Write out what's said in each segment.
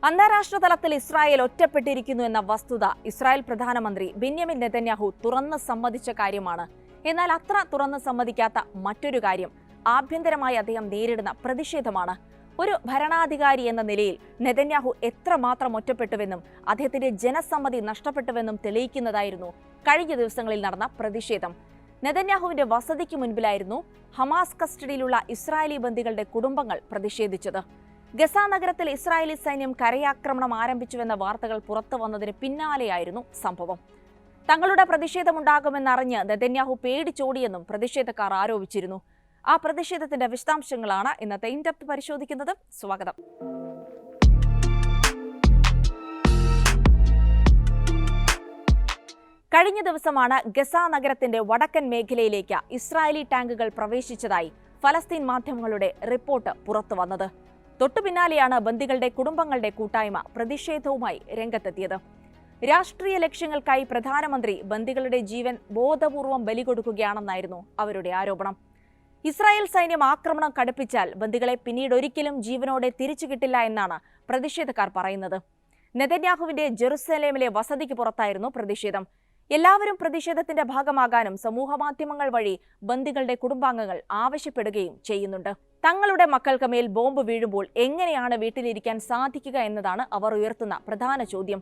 അന്താരാഷ്ട്ര തലത്തിൽ ഇസ്രായേൽ ഒറ്റപ്പെട്ടിരിക്കുന്നു എന്ന വസ്തുത ഇസ്രായേൽ പ്രധാനമന്ത്രി ബെന്യാമിൻ നെതന്യാഹു തുറന്ന് സമ്മതിച്ച കാര്യമാണ്. എന്നാൽ അത്ര തുറന്ന് സമ്മതിക്കാത്ത മറ്റൊരു കാര്യം ആഭ്യന്തരമായി അദ്ദേഹം നേരിടുന്ന പ്രതിഷേധമാണ്. ഒരു ഭരണാധികാരി എന്ന നിലയിൽ നെതന്യാഹു എത്രമാത്രം ഒറ്റപ്പെട്ടുവെന്നും അദ്ദേഹത്തിന്റെ ജനസമ്മതി നഷ്ടപ്പെട്ടുവെന്നും തെളിയിക്കുന്നതായിരുന്നു കഴിഞ്ഞ ദിവസങ്ങളിൽ നടന്ന പ്രതിഷേധം. നെതന്യാഹുവിന്റെ വസതിക്ക് മുൻപിലായിരുന്നു ഹമാസ് കസ്റ്റഡിയിലുള്ള ഇസ്രായേലി ബന്ദികളുടെ കുടുംബങ്ങൾ പ്രതിഷേധിച്ചത്. ഗസ നഗരത്തിൽ ഇസ്രായേലി സൈന്യം കരയാക്രമണം ആരംഭിച്ചുവെന്ന വാർത്തകൾ പുറത്തു വന്നതിന് പിന്നാലെയായിരുന്നു സംഭവം. തങ്ങളുടെ പ്രതിഷേധമുണ്ടാകുമെന്നറിഞ്ഞ് നെതന്യാഹു പേടിച്ചോടിയെന്നും പ്രതിഷേധക്കാർ ആരോപിച്ചിരുന്നു. ആ പ്രതിഷേധത്തിന്റെ വിശദാംശങ്ങളാണ് ഇന്നത്തെ ഇൻഡെപ്ത് പരിശോധിക്കുന്നത്. സ്വാഗതം. കഴിഞ്ഞ ദിവസമാണ് ഗസ നഗരത്തിന്റെ വടക്കൻ മേഖലയിലേക്ക് ഇസ്രായേലി ടാങ്കുകൾ പ്രവേശിച്ചതായി ഫലസ്തീൻ മാധ്യമങ്ങളുടെ റിപ്പോർട്ട് പുറത്തു വന്നത്. തൊട്ടു പിന്നാലെയാണ് ബന്ദികളുടെ കുടുംബങ്ങളുടെ കൂട്ടായ്മ പ്രതിഷേധവുമായി രംഗത്തെത്തിയത്. രാഷ്ട്രീയ ലക്ഷ്യങ്ങൾക്കായി പ്രധാനമന്ത്രി ബന്ദികളുടെ ജീവൻ ബോധപൂർവം ബലികൊടുക്കുകയാണെന്നായിരുന്നു അവരുടെ ആരോപണം. ഇസ്രായേൽ സൈന്യം ആക്രമണം കടുപ്പിച്ചാൽ ബന്ദികളെ പിന്നീട് ഒരിക്കലും ജീവനോടെ തിരിച്ചു കിട്ടില്ല എന്നാണ് പ്രതിഷേധക്കാർ പറയുന്നത്. നെതന്യാഹുവിന്റെ ജെറുസലേമിലെ വസതിക്ക് പുറത്തായിരുന്നു പ്രതിഷേധം. എല്ലാവരും പ്രതിഷേധത്തിന്റെ ഭാഗമാകാനും സമൂഹമാധ്യമങ്ങൾ വഴി ബന്ദികളുടെ കുടുംബാംഗങ്ങൾ ആവശ്യപ്പെടുകയും ചെയ്യുന്നുണ്ട്. തങ്ങളുടെ മക്കൾക്ക് മേൽ ബോംബ് വീഴുമ്പോൾ എങ്ങനെയാണ് വീട്ടിലിരിക്കാൻ സാധിക്കുക എന്നതാണ് അവർ ഉയർത്തുന്ന പ്രധാന ചോദ്യം.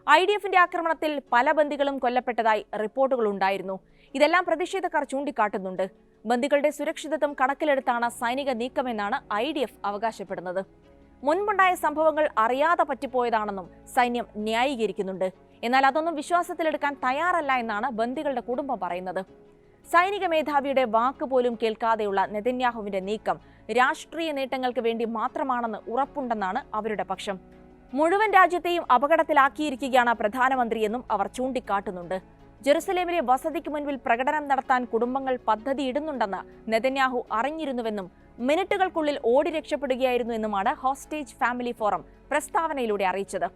IDFന്റെ ആക്രമണത്തിൽ പല ബന്ദികളും കൊല്ലപ്പെട്ടതായി റിപ്പോർട്ടുകളുണ്ടായിരുന്നു. ഇതെല്ലാം പ്രതിഷേധക്കാർ ചൂണ്ടിക്കാട്ടുന്നുണ്ട്. ബന്ദികളുടെ സുരക്ഷിതത്വം കണക്കിലെടുത്താണ് സൈനിക നീക്കമെന്നാണ് IDF അവകാശപ്പെടുന്നത്. മുൻപുണ്ടായ സംഭവങ്ങൾ അറിയാതെ പറ്റിപ്പോയതാണെന്നും സൈന്യം ന്യായീകരിക്കുന്നുണ്ട്. എന്നാൽ അതൊന്നും വിശ്വാസത്തിലെടുക്കാൻ തയ്യാറല്ല എന്നാണ് ബന്ദികളുടെ കുടുംബം പറയുന്നത്. സൈനിക മേധാവിയുടെ വാക്ക് പോലും കേൾക്കാതെയുള്ള നെതന്യാഹുവിന്റെ നീക്കം രാഷ്ട്രീയ നേട്ടങ്ങൾക്ക് വേണ്ടി മാത്രമാണെന്ന് ഉറപ്പുണ്ടെന്നാണ് അവരുടെ പക്ഷം. മുഴുവൻ രാജ്യത്തെയും അപകടത്തിലാക്കിയിരിക്കുകയാണ് പ്രധാനമന്ത്രിയെന്നും അവർ ചൂണ്ടിക്കാട്ടുന്നുണ്ട്. ജെറുസലേമിലെ വസതിക്ക് മുൻപിൽ പ്രകടനം നടത്താൻ കുടുംബങ്ങൾ പദ്ധതിയിടുന്നുണ്ടെന്ന് നെതന്യാഹു അറിഞ്ഞിരുന്നുവെന്നും മിനിറ്റുകൾക്കുള്ളിൽ ഓടി രക്ഷപ്പെടുകയായിരുന്നു എന്നുമാണ് ഹോസ്റ്റേജ് ഫാമിലി ഫോറം പ്രസ്താവനയിലൂടെ അറിയിച്ചത്.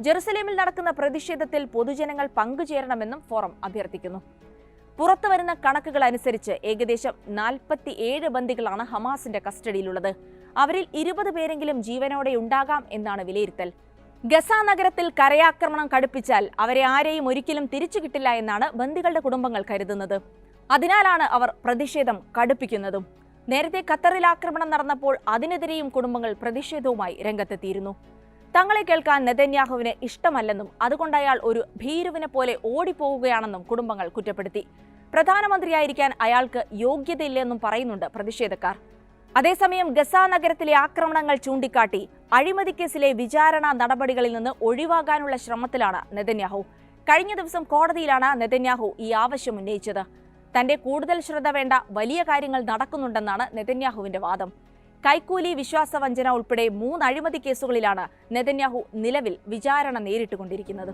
ജെറുസലേമിൽ നടക്കുന്ന പ്രതിഷേധത്തിൽ പൊതുജനങ്ങൾ പങ്കുചേരണമെന്നും ഫോറം അഭ്യർത്ഥിക്കുന്നു. പുറത്തുവരുന്ന കണക്കുകൾ അനുസരിച്ച് ഏകദേശം 47 ബന്ദികളാണ് ഹമാസിന്റെ കസ്റ്റഡിയിലുള്ളത്. അവരിൽ 20 പേരെങ്കിലും ജീവനോടെ ഉണ്ടാകാം എന്നാണ് വിലയിരുത്തൽ. ഗസ നഗരത്തിൽ കരയാക്രമണം കടുപ്പിച്ചാൽ അവരെ ആരെയും ഒരിക്കലും തിരിച്ചു കിട്ടില്ല എന്നാണ് ബന്ദികളുടെ കുടുംബങ്ങൾ കരുതുന്നത്. അതിനാലാണ് അവർ പ്രതിഷേധം കടുപ്പിക്കുന്നതും. നേരത്തെ ഖത്തറിൽ ആക്രമണം നടന്നപ്പോൾ അതിനെതിരെയും കുടുംബങ്ങൾ പ്രതിഷേധവുമായി രംഗത്തെത്തിയിരുന്നു. തങ്ങളെ കേൾക്കാൻ നെതന്യാഹുവിന് ഇഷ്ടമല്ലെന്നും അതുകൊണ്ട് അയാൾ ഒരു ഭീരുവിനെ പോലെ ഓടിപ്പോവുകയാണെന്നും കുടുംബങ്ങൾ കുറ്റപ്പെടുത്തി. പ്രധാനമന്ത്രിയായിരിക്കാൻ അയാൾക്ക് യോഗ്യതയില്ലെന്നും പറയുന്നുണ്ട് പ്രതിഷേധക്കാർ. അതേസമയം ഗസ നഗരത്തിലെ ആക്രമണങ്ങൾ ചൂണ്ടിക്കാട്ടി അഴിമതി കേസിലെ വിചാരണ നടപടികളിൽ നിന്ന് ഒഴിവാകാനുള്ള ശ്രമത്തിലാണ് നെതന്യാഹു. കഴിഞ്ഞ ദിവസം കോടതിയിലാണ് നെതന്യാഹു ഈ ആവശ്യം ഉന്നയിച്ചത്. തന്റെ കൂടുതൽ ശ്രദ്ധ വേണ്ട വലിയ കാര്യങ്ങൾ നടക്കുന്നുണ്ടെന്നാണ് നെതന്യാഹുവിന്റെ വാദം. കൈക്കൂലി, വിശ്വാസവഞ്ചന ഉൾപ്പെടെ 3 അഴിമതി കേസുകളിലാണ് നെതന്യാഹു നിലവിൽ വിചാരണ നേരിട്ടുകൊണ്ടിരിക്കുന്നത്.